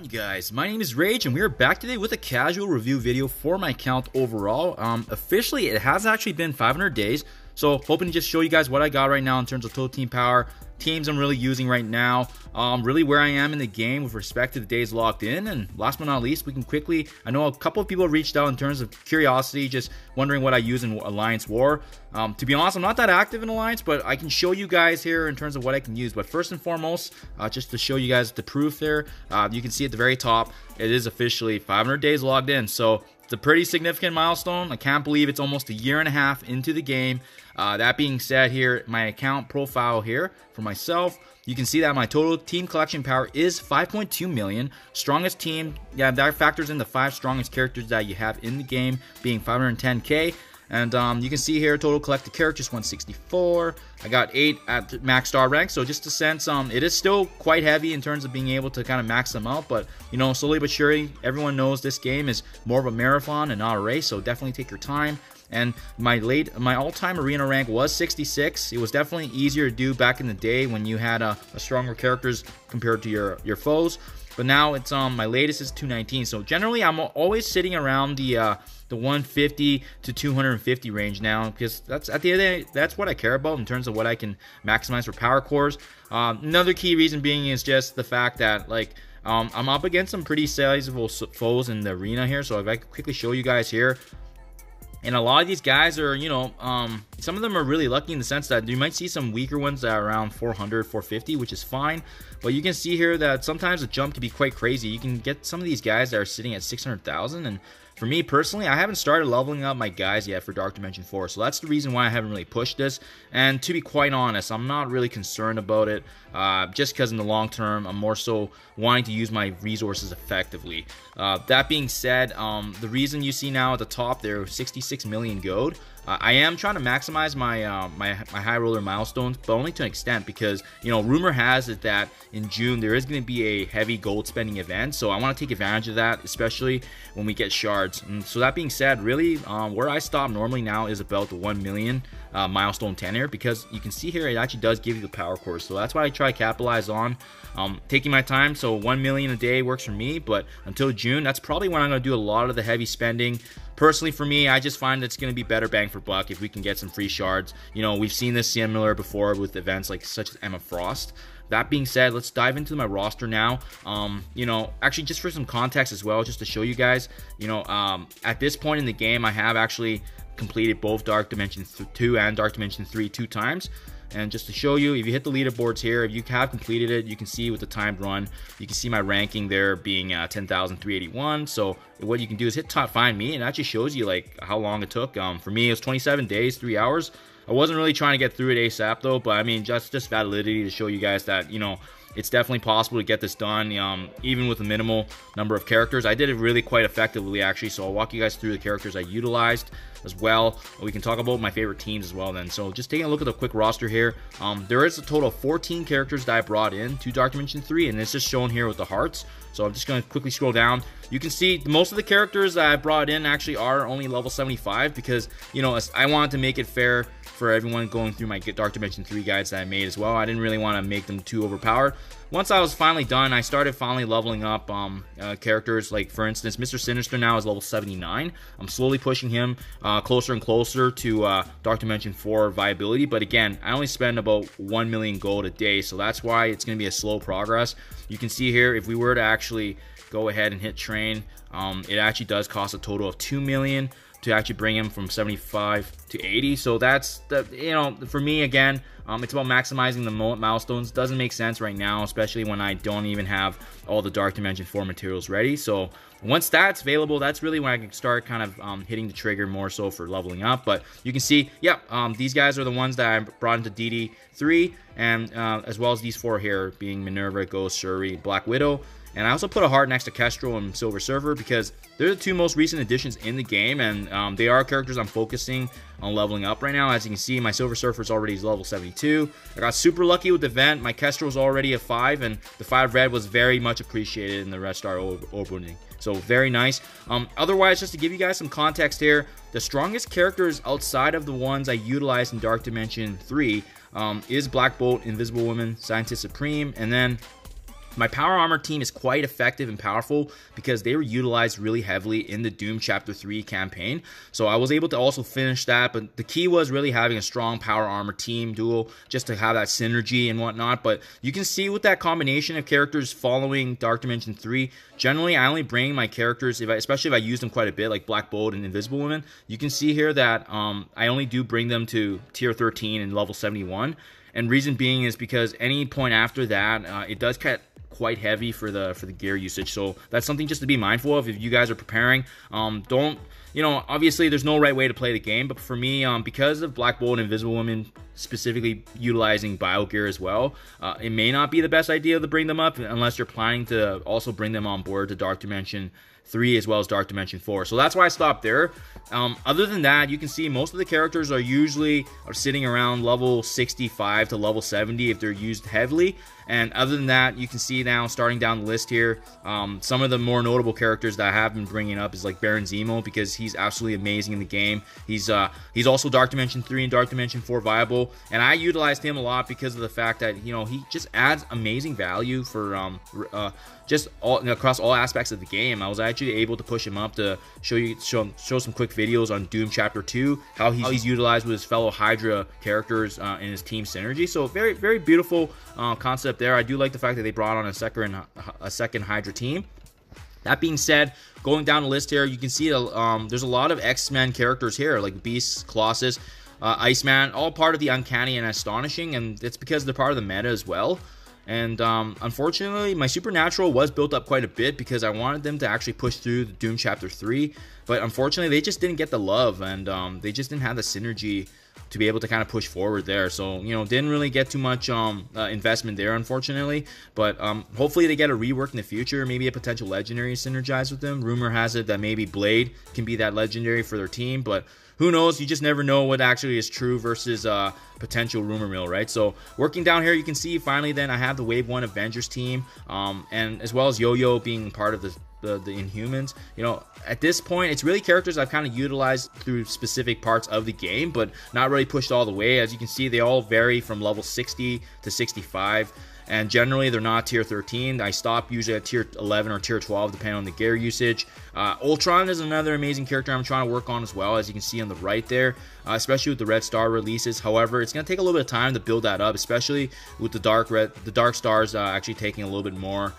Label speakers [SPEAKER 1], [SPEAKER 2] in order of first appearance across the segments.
[SPEAKER 1] on, you guys? My name is Rage, and we are back today with a casual review video for my account overall. Officially, it has actually been 500 days, so hoping to just show you guys what I got right now in terms of total team power, teams I'm really using right now, really where I am in the game with respect to the days logged in. And last but not least, we can quickly, I know a couple of people reached out in terms of curiosity, just wondering what I use in Alliance War. To be honest, I'm not that active in Alliance, but I can show you guys here in terms of what I can use. But first and foremost, just to show you guys the proof there, you can see at the very top, it is officially 500 days logged in. So it's a pretty significant milestone. I can't believe it's almost a year and a half into the game. That being said, here, my account profile here for myself, you can see that my total team collection power is 5.2 million. Strongest team, yeah, that factors in the 5 strongest characters that you have in the game, being 510k. And you can see here, total collected characters 164. I got 8 at max star rank, so just a sense, it is still quite heavy in terms of being able to kind of max them out. But you know, slowly but surely, everyone knows this game is more of a marathon and not a race, so definitely take your time. And my all-time arena rank was 66. It was definitely easier to do back in the day when you had a stronger characters compared to your foes. But now it's my latest is 219. So generally, I'm always sitting around the 150 to 250 range now, because that's at the end of the day, that's what I care about in terms of what I can maximize for power cores. Another key reason being is just the fact that I'm up against some pretty sizable foes in the arena here. So if I could quickly show you guys here. And a lot of these guys are, you know, some of them are really lucky in the sense that you might see some weaker ones that are around 400, 450, which is fine. But you can see here that sometimes the jump can be quite crazy. You can get some of these guys that are sitting at 600,000. And for me personally, I haven't started leveling up my guys yet for Dark Dimension 4. So that's the reason why I haven't really pushed this. And to be quite honest, I'm not really concerned about it. Just because in the long term, I'm more so wanting to use my resources effectively. That being said, the reason you see now at the top there, 66 million gold. I am trying to maximize my my high roller milestones, but only to an extent, because you know, rumor has it that in June there is going to be a heavy gold spending event, so I want to take advantage of that, especially when we get shards. And so that being said, really where I stop normally now is about the 1 million milestone tenure, because you can see here it actually does give you the power cores, so that's why I try to capitalize on taking my time. So 1 million a day works for me, but until June, that's probably when I'm going to do a lot of the heavy spending. Personally, for me, I just find it's going to be better bang for buck if we can get some free shards. You know, we've seen this similar before with events like such as Emma Frost. That being said, let's dive into my roster now. You know, actually, just for some context as well, just to show you guys, you know, at this point in the game, I have actually completed both Dark Dimension 2 and Dark Dimension 3 2 times. And just to show you, if you hit the leaderboards here, if you have completed it, you can see with the timed run, you can see my ranking there being 10,381. So what you can do is hit find me, and it actually shows you like how long it took. For me, it was 27 days, 3 hours. I wasn't really trying to get through it ASAP though, but I mean, just validity to show you guys that, you know, it's definitely possible to get this done, even with a minimal number of characters. I did it really quite effectively, actually, so I'll walk you guys through the characters I utilized as well. We can talk about my favorite teams as well then. So just taking a look at the quick roster here, there is a total of 14 characters that I brought in to Dark Dimension 3, and it's just shown here with the hearts. So I'm just going to quickly scroll down. You can see most of the characters that I brought in actually are only level 75, because, you know, I wanted to make it fair for everyone going through my Dark Dimension 3 guides that I made as well. I didn't really want to make them too overpowered. Once I was finally done, I started finally leveling up characters. Like, for instance, Mr. Sinister now is level 79. I'm slowly pushing him closer and closer to Dark Dimension 4 viability. But again, I only spend about 1 million gold a day, so that's why it's going to be a slow progress. You can see here, if we were to actually go ahead and hit train, it actually does cost a total of 2 million to actually bring him from 75 to 80. So that's the, you know, for me, again, it's about maximizing the milestones. Doesn't make sense right now, especially when I don't even have all the Dark Dimension 4 materials ready. So once that's available, that's really when I can start kind of hitting the trigger more so for leveling up. But you can see, yeah, these guys are the ones that I brought into DD3, and as well as these 4 here, being Minerva, Ghost, Shuri, Black Widow. And I also put a heart next to Kestrel and Silver Surfer, because they're the 2 most recent additions in the game, and they are characters I'm focusing on leveling up right now. As you can see, my Silver Surfer is already level 72. I got super lucky with the event. My Kestrel was already a 5, and the 5 red was very much appreciated in the Red Star opening. So very nice. Otherwise, just to give you guys some context here, the strongest characters outside of the ones I utilized in Dark Dimension 3 is Black Bolt, Invisible Woman, Scientist Supreme, and then My power armor team is quite effective and powerful because they were utilized really heavily in the Doom Chapter 3 campaign. So I was able to also finish that, but the key was really having a strong power armor team duo just to have that synergy and whatnot. But you can see with that combination of characters following Dark Dimension 3, generally I only bring my characters, especially if I use them quite a bit, like Black Bolt and Invisible Woman. You can see here that I only do bring them to tier 13 and level 71. And reason being is because any point after that, it does get quite heavy for the gear usage. So that's something just to be mindful of if you guys are preparing. Don't, obviously there's no right way to play the game, but for me, because of Black Bolt and Invisible Woman specifically utilizing bio gear as well, it may not be the best idea to bring them up unless you're planning to also bring them on board to Dark Dimension 3 as well as Dark Dimension 4. So that's why I stopped there. Other than that, you can see most of the characters are usually sitting around level 65 to level 70 if they're used heavily. And other than that, you can see now starting down the list here, some of the more notable characters that I have been bringing up is like Baron Zemo, because he's absolutely amazing in the game. He's also Dark Dimension 3 and Dark Dimension 4 viable, and I utilized him a lot because of the fact that he just adds amazing value for just across all aspects of the game. I was actually able to push him up to show some quick videos on Doom Chapter 2, how he's utilized with his fellow Hydra characters in his team synergy. So very, very beautiful concept there. I do like the fact that they brought on a second Hydra team. That being said, going down the list here, you can see there's a lot of X-Men characters here, like Beast, Colossus, Iceman, all part of the Uncanny and Astonishing, and it's because they're part of the meta as well. And unfortunately, my Supernatural was built up quite a bit because I wanted them to actually push through the Doom Chapter 3, but unfortunately, they just didn't get the love, and they just didn't have the synergy to be able to kind of push forward there. So, didn't really get too much investment there, unfortunately. But hopefully they get a rework in the future, maybe a potential legendary synergize with them. Rumor has it that maybe Blade can be that legendary for their team, but who knows? You just never know what actually is true versus potential rumor mill, right? So working down here, you can see finally then I have the Wave 1 Avengers team, and as well as Yo-Yo being part of the Inhumans. At this point, it's really characters I've kind of utilized through specific parts of the game, but not really pushed all the way. As you can see, they all vary from level 60 to 65. And generally, they're not tier 13. I stop usually at tier 11 or tier 12, depending on the gear usage. Ultron is another amazing character I'm trying to work on as well, as you can see on the right there, especially with the Red Star releases. However, it's going to take a little bit of time to build that up, especially with the Dark Stars actually taking a little bit more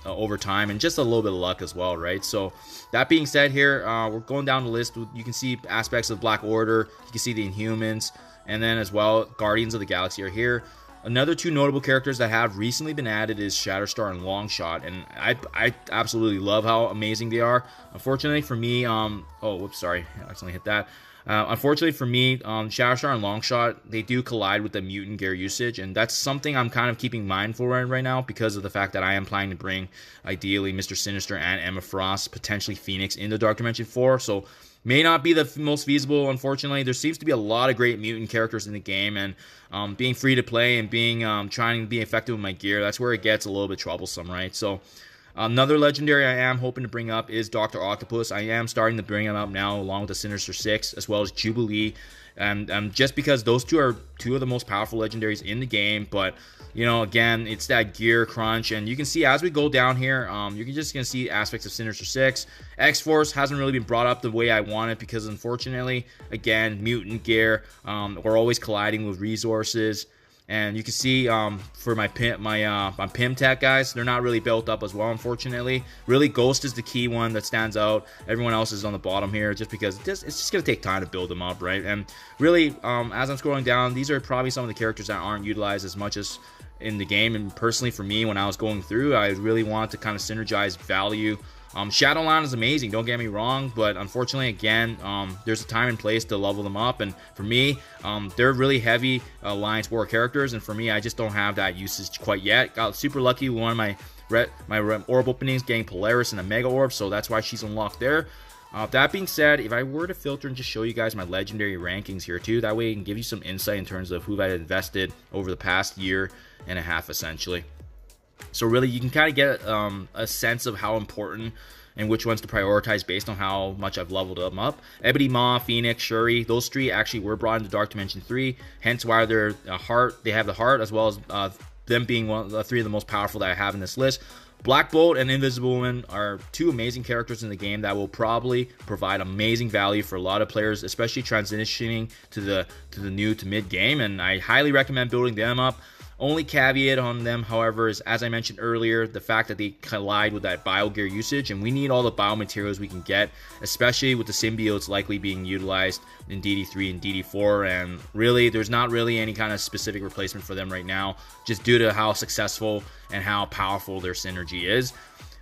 [SPEAKER 1] over time, and just a little bit of luck as well, right? So that being said here, we're going down the list. You can see aspects of Black Order, you can see the Inhumans, and then as well Guardians of the Galaxy are here. Another two notable characters that have recently been added is Shatterstar and Longshot, and I absolutely love how amazing they are. Unfortunately for me, oh whoops, sorry, I accidentally hit that. Unfortunately for me, Shatterstar and Longshot, they do collide with the mutant gear usage, and that's something I'm kind of keeping mindful right now because of the fact that I am planning to bring, ideally, Mr. Sinister and Emma Frost, potentially Phoenix, into Dark Dimension 4, so may not be the most feasible, unfortunately. There seems to be a lot of great mutant characters in the game, and being free to play and being trying to be effective with my gear, that's where it gets a little bit troublesome, right? So another legendary I am hoping to bring up is Dr. Octopus. I am starting to bring him up now along with the Sinister Six as well as Jubilee, and just because those two are two of the most powerful legendaries in the game. But again, it's that gear crunch, and you can see as we go down here, you're just gonna see aspects of Sinister Six. X-Force hasn't really been brought up the way I want it because unfortunately, again, mutant gear, we're always colliding with resources. And you can see for my Pim Tech guys, they're not really built up as well, unfortunately. Really, Ghost is the key one that stands out. Everyone else is on the bottom here just because it's just going to take time to build them up, right? And really, as I'm scrolling down, these are probably some of the characters that aren't utilized as much as in the game. And personally, for me, when I was going through, I really wanted to kind of synergize value. Shadowland is amazing, don't get me wrong, but unfortunately, again, there's a time and place to level them up, and for me, they're really heavy Alliance War characters, and for me, I just don't have that usage quite yet. Got super lucky with one of my orb openings getting Polaris and a Mega Orb, so that's why she's unlocked there. That being said, if I were to filter and just show you guys my legendary rankings here too, that way I can give you some insight in terms of who I've invested over the past year and a half, essentially. So really, you can kind of get a sense of how important and which ones to prioritize based on how much I've leveled them up. Ebony Maw, Phoenix, Shuri, those three actually were brought into Dark Dimension 3, hence why they're they have the heart as well as them being one of the 3 of the most powerful that I have in this list. Black Bolt and Invisible Woman are 2 amazing characters in the game that will probably provide amazing value for a lot of players, especially transitioning to the new to mid game, and I highly recommend building them up. Only caveat on them, however, is, as I mentioned earlier, the fact that they collide with that biogear usage, and we need all the biomaterials we can get, especially with the symbiotes likely being utilized in DD3 and DD4, and really, there's not really any kind of specific replacement for them right now, just due to how successful and how powerful their synergy is.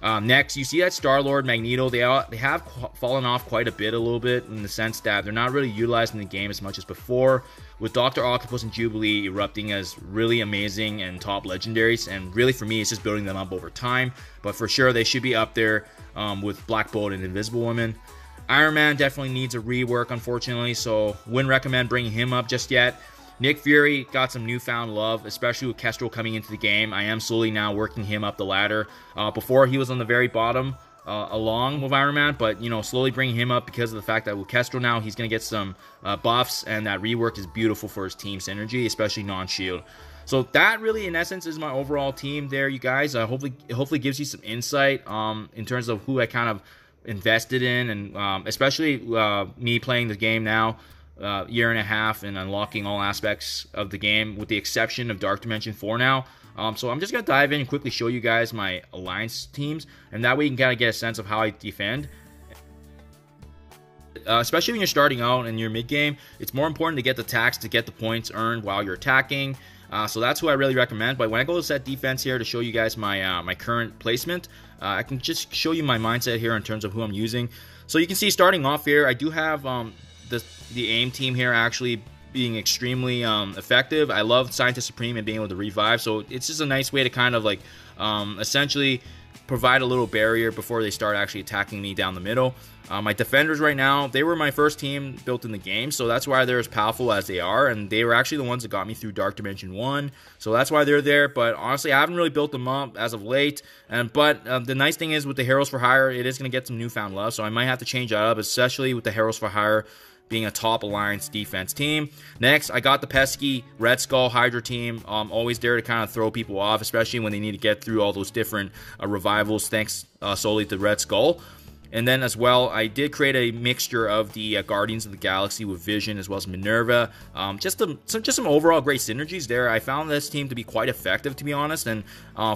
[SPEAKER 1] Next, you see that Star-Lord, Magneto, they have fallen off quite a little bit, in the sense that they're not really utilized in the game as much as before, with Dr. Octopus and Jubilee erupting as really amazing and top legendaries, and really for me, it's just building them up over time, but for sure, they should be up there with Black Bolt and Invisible Woman. Iron Man definitely needs a rework, unfortunately, so wouldn't recommend bringing him up just yet. Nick Fury got some newfound love, especially with Kestrel coming into the game. I am slowly now working him up the ladder. Before, he was on the very bottom along with Iron Man, but, you know, slowly bringing him up because of the fact that with Kestrel now, he's going to get some buffs, and that rework is beautiful for his team synergy, especially non-shield. So that really, in essence, is my overall team there, you guys. Hopefully gives you some insight in terms of who I kind of invested in, and especially me playing the game now. Year and a half and unlocking all aspects of the game with the exception of Dark Dimension 4 now. So I'm just going to dive in and quickly show you guys my alliance teams, and that way you can kind of get a sense of how I defend. Especially when you're starting out in your mid game, it's more important to get the attacks, to get the points earned while you're attacking. So that's who I really recommend. But when I go to set defense here to show you guys my my current placement, I can just show you my mindset here in terms of who I'm using. So you can see starting off here, I do have the AIM team here actually being extremely effective. I love Scientist Supreme and being able to revive, so it's just a nice way to kind of like essentially provide a little barrier before they start actually attacking me down the middle. My defenders right now, they were my first team built in the game, so that's why they're as powerful as they are, and they were actually the ones that got me through Dark Dimension 1, so that's why they're there. But honestly, I haven't really built them up as of late, but the nice thing is with the Heroes for Hire, it is going to get some newfound love, so I might have to change that up, especially with the Heroes for Hire being a top alliance defense team. Next, I got the pesky Red Skull Hydra team, always there to kind of throw people off, especially when they need to get through all those different revivals, thanks solely to Red Skull. And then as well, I did create a mixture of the Guardians of the Galaxy with Vision as well as Minerva. Just some overall great synergies there. I found this team to be quite effective, to be honest, and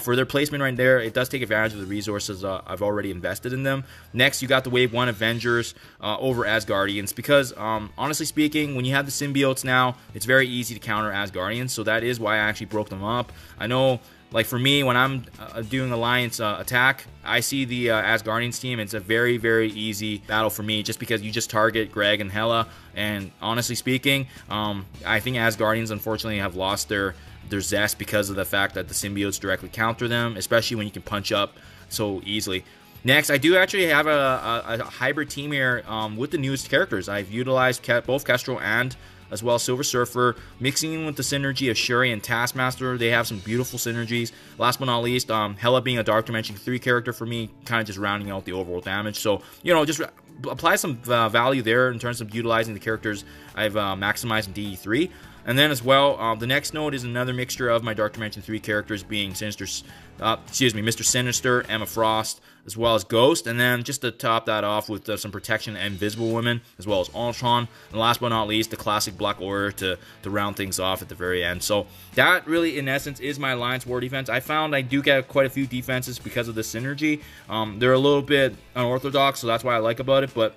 [SPEAKER 1] for their placement right there, it does take advantage of the resources I've already invested in them. Next, you got the Wave 1 Avengers over Asgardians, because honestly speaking, when you have the symbiotes now, it's very easy to counter Asgardians, so that is why I actually broke them up. I know, like for me, when I'm doing Alliance attack, I see the Asgardians team. It's a very, very easy battle for me, just because you just target Greg and Hela. And honestly speaking, I think Asgardians unfortunately have lost their zest because of the fact that the symbiotes directly counter them, especially when you can punch up so easily. Next, I do actually have a hybrid team here with the newest characters. I've utilized both Kestrel and as well as Silver Surfer, mixing in with the synergy of Shuri and Taskmaster. They have some beautiful synergies. Last but not least, Hela being a Dark Dimension 3 character for me, kind of just rounding out the overall damage. So, you know, just apply some value there in terms of utilizing the characters I've maximized in DE3. And then as well, the next node is another mixture of my Dark Dimension 3 characters being Mr. Sinister, Emma Frost, as well as Ghost. And then just to top that off with some protection and Invisible Women, as well as Ultron. And last but not least, the classic Black Order to round things off at the very end. So that really, in essence, is my Alliance War defense. I found I do get quite a few defenses because of the synergy. They're a little bit unorthodox, so that's what I like about it, but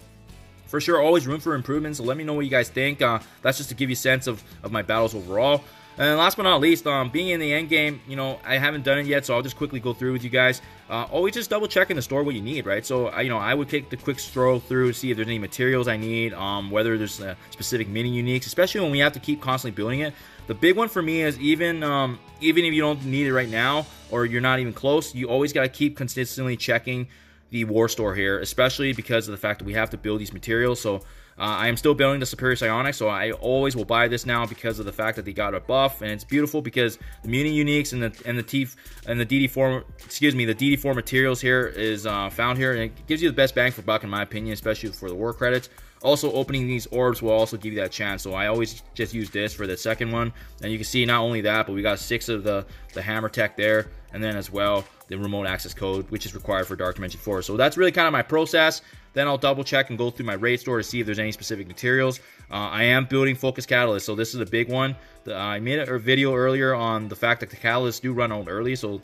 [SPEAKER 1] for sure, always room for improvement, so let me know what you guys think. That's just to give you a sense of my battles overall. And last but not least, being in the end game, you know, I haven't done it yet, so I'll just quickly go through with you guys. Always just double check in the store what you need, right? So, you know, I would take the quick stroll through, see if there's any materials I need, whether there's specific mini uniques, especially when we have to keep constantly building it. The big one for me is even if you don't need it right now, or you're not even close, you always got to keep consistently checking the war store here, especially because of the fact that we have to build these materials. So I am still building the Superior Psionics, so I always will buy this now because of the fact that they got a buff, and it's beautiful because the Muni Uniques and the DD4 materials here is found here, and it gives you the best bang for buck in my opinion, especially for the war credits. Also, opening these orbs will also give you that chance. So I always just use this for the second one. And you can see not only that, but we got 6 of the hammer tech there. And then as well, the remote access code, which is required for Dark Dimension 4. So that's really kind of my process. Then I'll double check and go through my raid store to see if there's any specific materials. I am building Focus Catalyst, so this is a big one. I made a video earlier on the fact that the catalysts do run out early, so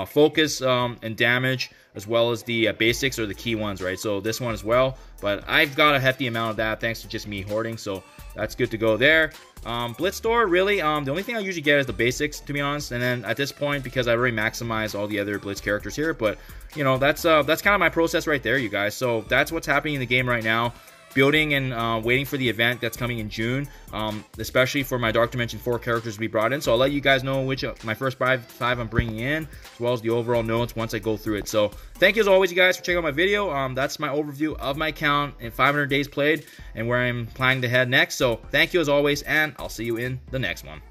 [SPEAKER 1] focus and damage, as well as the basics are the key ones, right? So this one as well, but I've got a hefty amount of that thanks to just me hoarding, so that's good to go there. Blitz store, really, the only thing I usually get is the basics, to be honest, and then at this point, because I've already maximized all the other Blitz characters here, but, you know, that's kind of my process right there, you guys. So that's what's happening in the game right now. Building and waiting for the event that's coming in June, especially for my Dark Dimension 4 characters to be brought in. So I'll let you guys know which my first five I'm bringing in, as well as the overall notes once I go through it. So thank you as always, you guys, for checking out my video. That's my overview of my account in 500 days played and where I'm planning to head next. So thank you as always, and I'll see you in the next one.